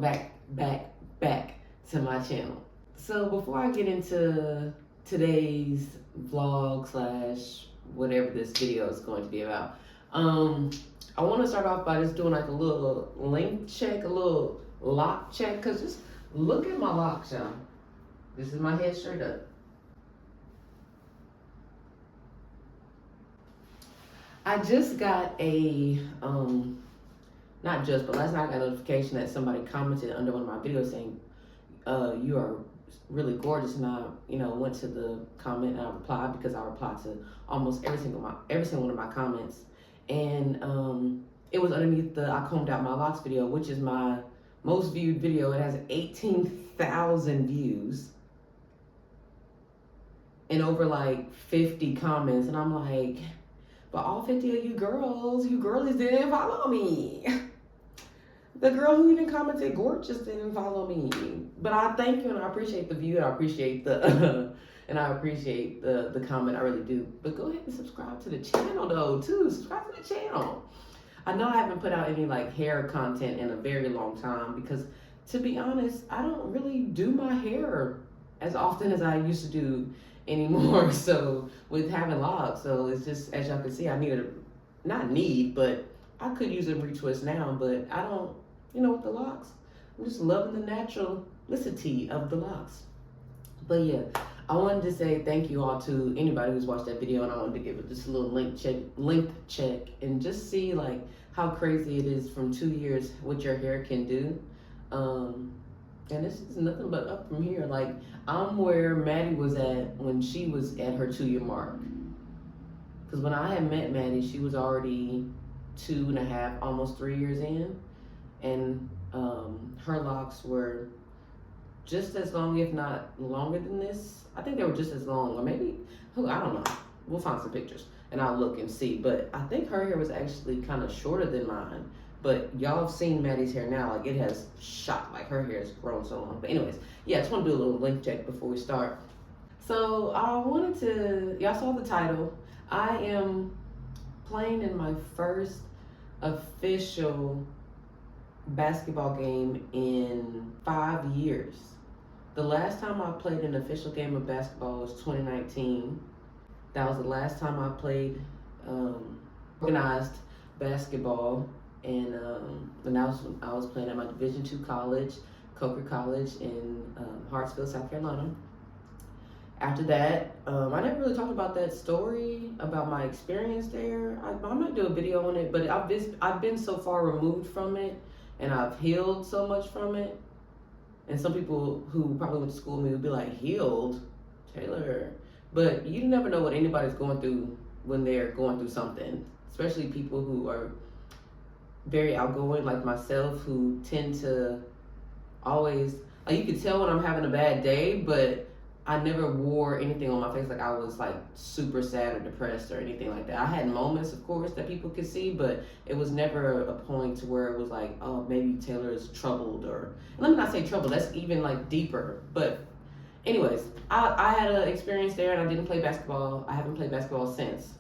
back to my channel. So before I get into today's vlog slash whatever this video is going to be about, I want to start off by just doing like a little length check, a little lock check, because just look at my locks, y'all. This is my head straight up. I just got a, not just, but last night I got a notification that somebody commented under one of my videos saying, you are really gorgeous. And I, went to the comment and I replied, because I replied to almost every single one of my comments. And it was underneath the I combed out my locks video, which is my most viewed video. It has 18,000 views and over like 50 comments. And I'm like, but all 50 of you girlies didn't follow me. The girl who even commented gorgeous didn't follow me. But I thank you and I appreciate the view and I appreciate the and I appreciate the comment. I really do. But go ahead and subscribe to the channel though too. Subscribe to the channel. I know I haven't put out any like hair content in a very long time, because to be honest, I don't really do my hair as often as I used to do anymore. So with having locks, so it's just, as y'all can see, I but I could use a retwist now, but I don't, with the locks, I'm just loving the naturalicity of the locks. But yeah, I wanted to say thank you all to anybody who's watched that video, and I wanted to give it just a little length check and just see like how crazy it is from 2 years what your hair can do. And this is nothing but up from here. Like, I'm where Maddie was at when she was at her 2-year mark. Because when I had met Maddie, she was already 2.5, almost 3 years in. And her locks were just as long, if not longer than this. I think they were just as long, or maybe, I don't know. We'll find some pictures and I'll look and see. But I think her hair was actually kind of shorter than mine. But y'all have seen Maddie's hair now, like it has shot, like her hair has grown so long. But anyways, yeah, I just want to do a little length check before we start. So I wanted to, y'all saw the title. I am playing in my first official basketball game in 5 years. The last time I played an official game of basketball was 2019. That was the last time I played organized basketball. And I was playing at my Division II college, Coker College in Hartsville, South Carolina. After that, I never really talked about that story, about my experience there. I might do a video on it, but I've been so far removed from it, and I've healed so much from it. And some people who probably went to school with me would be like, healed? Taylor. But you never know what anybody's going through when they're going through something, especially people who are very outgoing like myself, who tend to always, like, you could tell when I'm having a bad day, but I never wore anything on my face like I was like super sad or depressed or anything like that. I had moments, of course, that people could see, but it was never a point to where it was like, oh, maybe Taylor is troubled, or, and let me not say troubled, that's even like deeper. But anyways, I had an experience there and I didn't play basketball. I haven't played basketball since.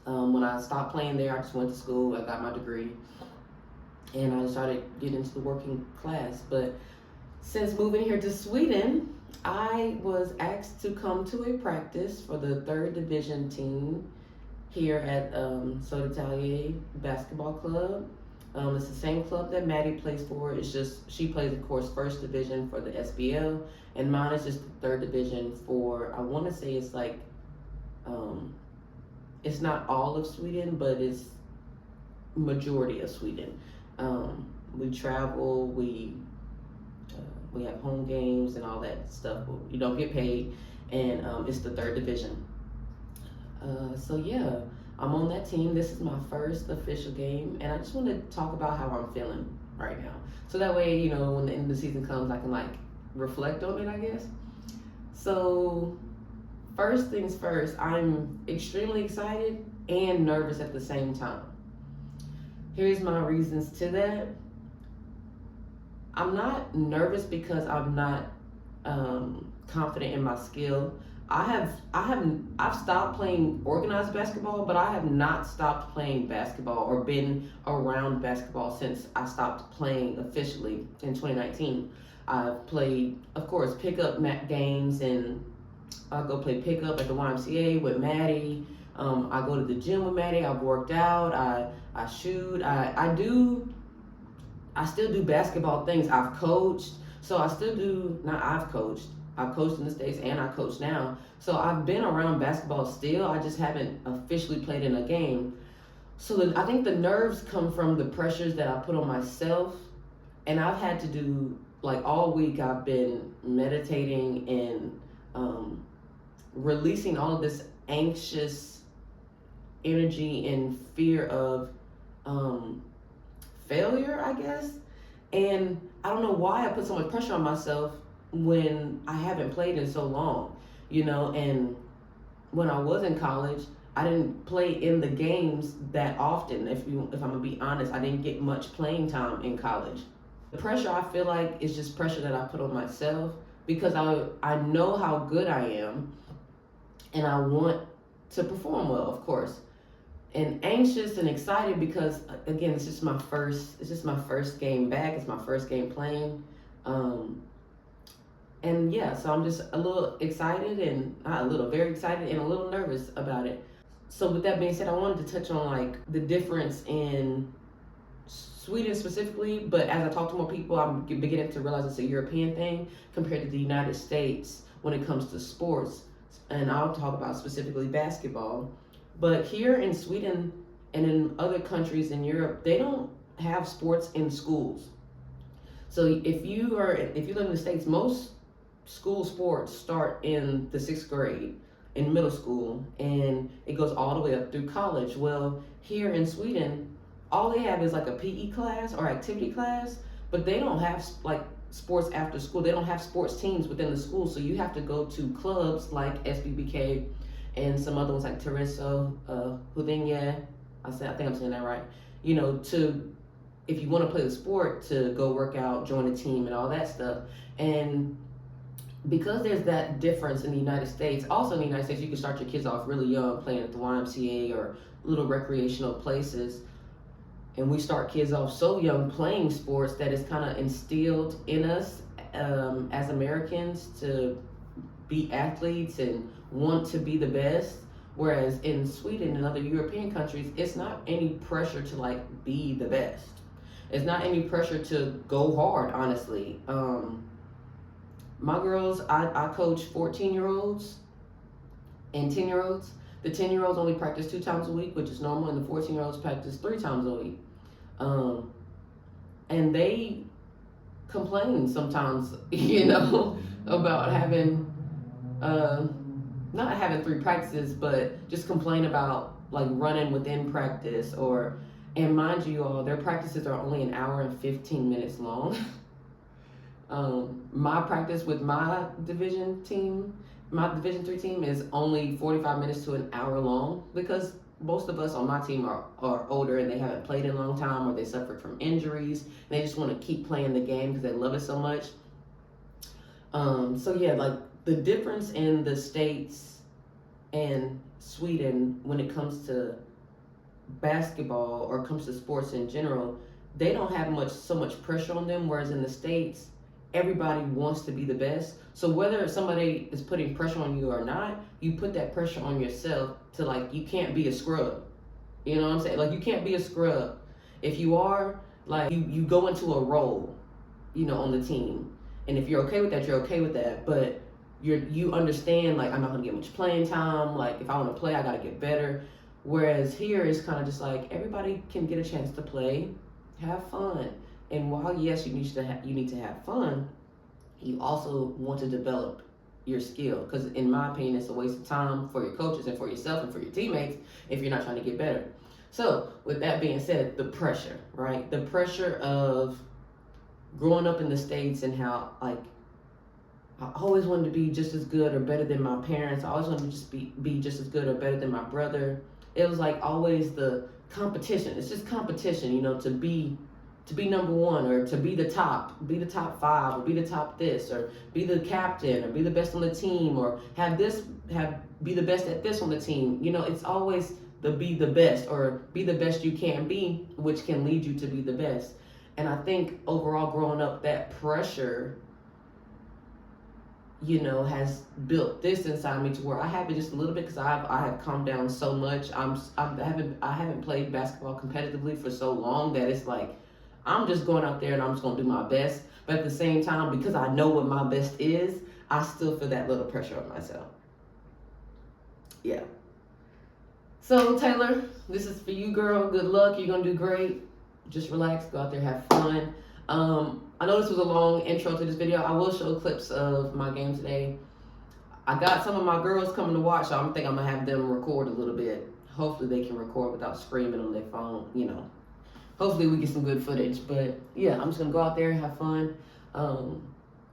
When I stopped playing there, I just went to school, I got my degree, and I started getting into the working class. But since moving here to Sweden, I was asked to come to a practice for the 3rd Division team here at Södertälje Basketball Club. It's the same club that Maddie plays for. It's just, she plays, of course, 1st Division for the SBL, and mine is just the 3rd Division for, I want to say it's like, it's not all of Sweden, but it's majority of Sweden. We travel, we have home games and all that stuff. You don't get paid, and it's the 3rd Division. So yeah, I'm on that team. This is my first official game, and I just want to talk about how I'm feeling right now. So that way, when the end of the season comes, I can like reflect on it, I guess. So first things first, I'm extremely excited and nervous at the same time. Here's my reasons to that. I'm not nervous because I'm not confident in my skill. I've stopped playing organized basketball, but I have not stopped playing basketball or been around basketball since I stopped playing officially in 2019. I've played, of course, pickup games, and I go play pickup at the YMCA with Maddie. I go to the gym with Maddie. I've worked out. I shoot. I still do basketball things. I've coached, so I still do. Not I've coached. I've coached in the States and I coach now. So I've been around basketball still. I just haven't officially played in a game. So I think the nerves come from the pressures that I put on myself, and I've had to do, like, all week. I've been meditating and releasing all of this anxious energy and fear of failure, I guess. And I don't know why I put so much pressure on myself when I haven't played in so long, and when I was in college, I didn't play in the games that often. If I'm gonna be honest, I didn't get much playing time in college. The pressure, I feel like, is just pressure that I put on myself because I know how good I am and I want to perform well, of course. And anxious and excited because, again, it's just my first game back. It's my first game playing. And yeah, so I'm just a little excited, and not a little, very excited and a little nervous about it. So with that being said, I wanted to touch on, like, the difference in Sweden specifically, but as I talk to more people, I'm beginning to realize it's a European thing compared to the United States when it comes to sports. And I'll talk about specifically basketball. But here in Sweden and in other countries in Europe, they don't have sports in schools. So if you live in the States, most school sports start in the 6th grade in middle school, and it goes all the way up through college. Well, here in Sweden, all they have is like a PE class or activity class, but they don't have, like, sports after school. They don't have sports teams within the school, so you have to go to clubs like SBBK and some other ones like Tereso, Hudinje. I think I'm saying that right. To, if you want to play the sport, to go work out, join a team, and all that stuff. And because there's that difference in the United States, also in the United States, you can start your kids off really young playing at the YMCA or little recreational places. And we start kids off so young playing sports that it's kind of instilled in us as Americans to be athletes and want to be the best. Whereas in Sweden and other European countries, it's not any pressure to, like, be the best. It's not any pressure to go hard, honestly. My girls, I coach 14-year-olds and 10-year-olds. The 10-year-olds only practice 2 times a week, which is normal, and the 14-year-olds practice 3 times a week. And they complain sometimes, about having, not having 3 practices, but just complain about, like, running within practice. And mind you all, their practices are only an hour and 15 minutes long. My practice with my Division 3 team is only 45 minutes to an hour long because most of us on my team are older and they haven't played in a long time, or they suffered from injuries. And they just want to keep playing the game because they love it so much. So yeah, like, the difference in the States and Sweden when it comes to basketball or comes to sports in general, they don't have so much pressure on them, whereas in the States, everybody wants to be the best. So whether somebody is putting pressure on you or not, you put that pressure on yourself to, like, you can't be a scrub. You know what I'm saying? Like, you can't be a scrub. If you are, like, you go into a role, on the team. And if you're okay with that, you're okay with that. But you understand, like, I'm not gonna get much playing time. Like, if I want to play, I gotta get better. Whereas here, it's kind of just like everybody can get a chance to play, have fun. And while, yes, you need to have fun, you also want to develop your skill. Because in my opinion, it's a waste of time for your coaches and for yourself and for your teammates if you're not trying to get better. So with that being said, the pressure, right? The pressure of growing up in the States and how, like, I always wanted to be just as good or better than my parents. I always wanted to just be just as good or better than my brother. It was like always the competition. It's just competition, to be to be number one, or to be the top 5, or be the top this, or be the captain, or be the best on the team, or be the best at this on the team. You know, it's always the be the best, or be the best you can be, which can lead you to be the best. And I think overall growing up, that pressure, you know, has built this inside me to where I have it just a little bit, because I have calmed down so much. I haven't played basketball competitively for so long that it's like I'm just going out there and I'm just gonna do my best. But at the same time, because I know what my best is, I still feel that little pressure on myself. Yeah. So Taylor, this is for you, girl. Good luck. You're gonna do great. Just relax. Go out there, have fun. I know this was a long intro to this video. I will show clips of my game today. I got some of my girls coming to watch, so I'm thinking I'm gonna have them record a little bit. Hopefully they can record without screaming on their phone, you know. Hopefully we get some good footage. But yeah, I'm just gonna go out there and have fun.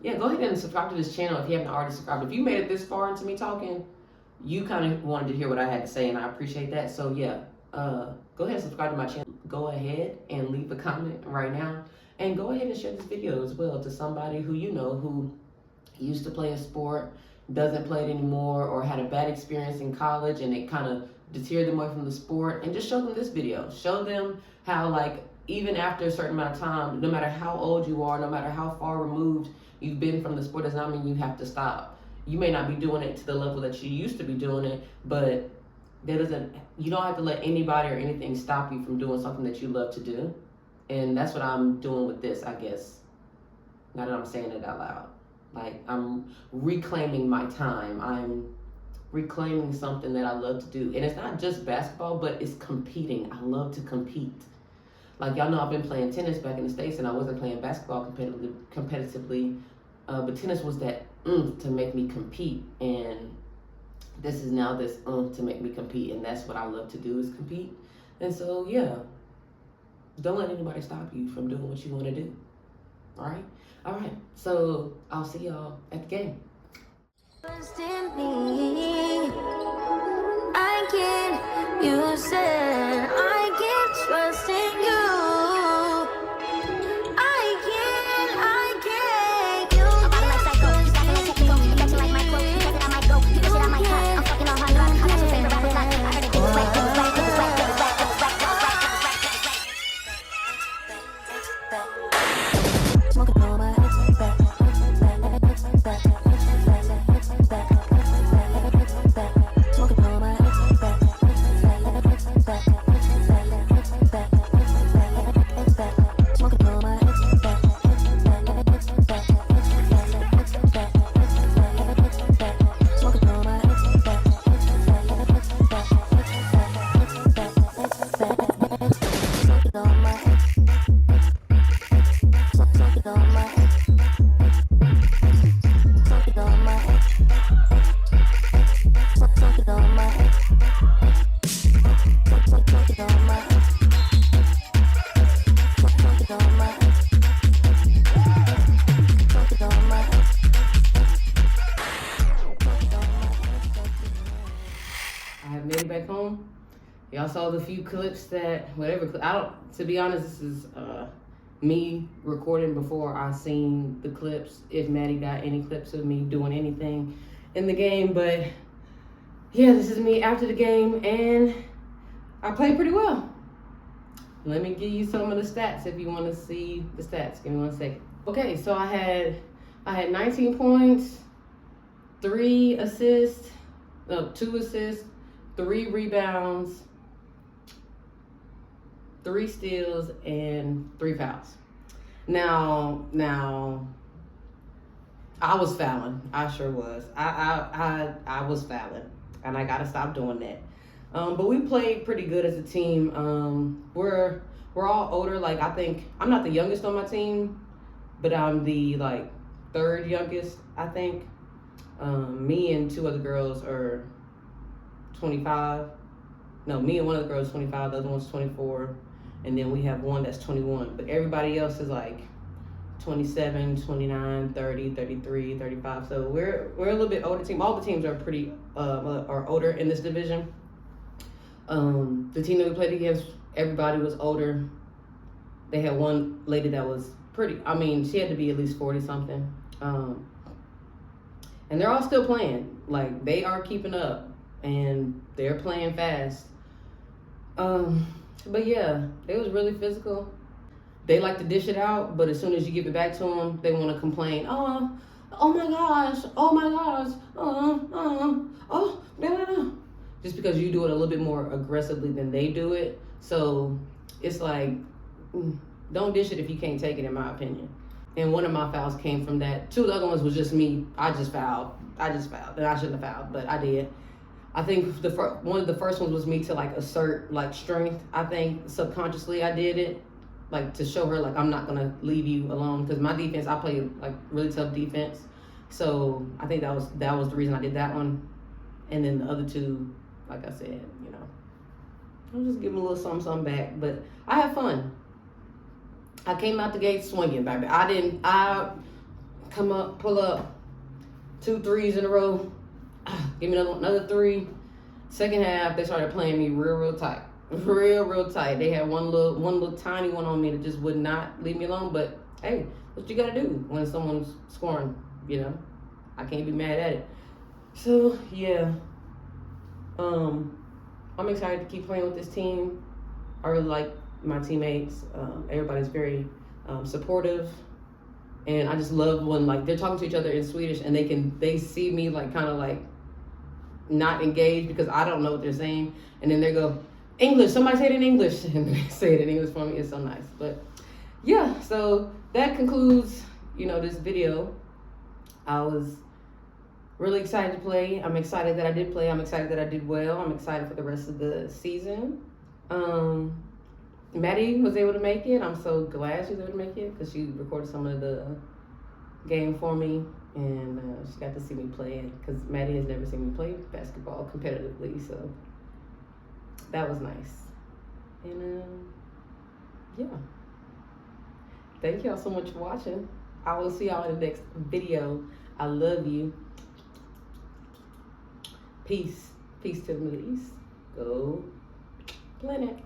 Yeah, go ahead and subscribe to this channel if you haven't already subscribed. If you made it this far into me talking, you kind of wanted to hear what I had to say, and I appreciate that. So yeah, go ahead and subscribe to my channel. Go ahead and leave a comment right now. And go ahead and share this video as well to somebody who you know who used to play a sport, doesn't play it anymore, or had a bad experience in college and it kind of deterred them away from the sport. And just show them this video. Show them how, like, even after a certain amount of time, no matter how old you are, no matter how far removed you've been from the sport, does not mean you have to stop. You may not be doing it to the level that you used to be doing it, but you don't have to let anybody or anything stop you from doing something that you love to do. And that's what I'm doing with this, I guess. Now that I'm saying it out loud. Like, I'm reclaiming my time. I'm reclaiming something that I love to do. And it's not just basketball, but it's competing. I love to compete. Like, y'all know I've been playing tennis back in the States, and I wasn't playing basketball competitively. But tennis was that to make me compete. And this is now this to make me compete. And that's what I love to do, is compete. And so, yeah. Don't let anybody stop you from doing what you want to do. All right? All right. So I'll see y'all at the game. Trust in me. I can, you said I can trust in you. I can, you can trust in me. You can, I'm fucking on hard rock. I got your favorite rapper locked. I heard it goes whack, goes whack, goes whack, goes whack, goes whack, goes whack. Smoking on my back. Smoking on my Back home. Y'all saw the few clips that to be honest, this is me recording before I seen the clips, if Maddie got any clips of me doing anything in the game. But yeah, this is me after the game, and I played pretty well. Let me give you some of the stats if you want to see the stats. Give me 1 second. Okay, so I had 19 points, 2 assists, 3 rebounds, 3 steals, and 3 fouls. Now, I was fouling. I sure was. I was fouling, and I gotta stop doing that. But we played pretty good as a team. We're all older. Like, I think I'm not the youngest on my team, but I'm the 3rd youngest, I think. Me and 2 other girls are 25. No, me and one of the girls is 25, the other one's 24, and then we have one that's 21. But everybody else is 27, 29, 30, 33, 35. So we're a little bit older team. All the teams are pretty are older in this division. The team that we played against, everybody was older. They had one lady that was pretty, I mean, she had to be at least 40 something. And they're all still playing. Like, they are keeping up and they're playing fast. But yeah, it was really physical. They like to dish it out, but as soon as you give it back to them, they want to complain. Oh my gosh, oh my gosh, oh, no. Just because you do it a little bit more aggressively than they do it. So it's like, don't dish it if you can't take it, in my opinion. And one of my fouls came from that. Two of the other ones was just me. I just fouled. And I shouldn't have fouled, but I did. I think one of the first ones was me to like assert like strength. I think subconsciously I did it, like to show her like I'm not gonna leave you alone, because my defense, I play like really tough defense. So I think that was the reason I did that one. And then the other two, like I said, I'll just give them a little something back. But I had fun. I came out the gate swinging, baby. I come up, pull up, 2 threes in a row. Give me another 3. Second half, they started playing me real tight. Real tight. They had one little tiny one on me that just would not leave me alone. But hey, what you gotta do when someone's scoring, I can't be mad at it. So yeah. I'm excited to keep playing with this team. I really like my teammates. Everybody's very supportive. And I just love when like they're talking to each other in Swedish and they see me like kind of like not engaged because I don't know what they're saying, and then they go, English, somebody say it in English, and they say it in English for me. It's so nice. But yeah, so that concludes this video. I was really excited to play. I'm excited that I did play. I'm excited that I did well. I'm excited for the rest of the season. Maddie was able to make it. I'm so glad she was able to make it because she recorded some of the game for me, and she got to see me play it because Maddie has never seen me play basketball competitively, so that was nice. And yeah, thank y'all so much for watching. I will see y'all in the next video. I love you. Peace to the Middle East. Go Planet.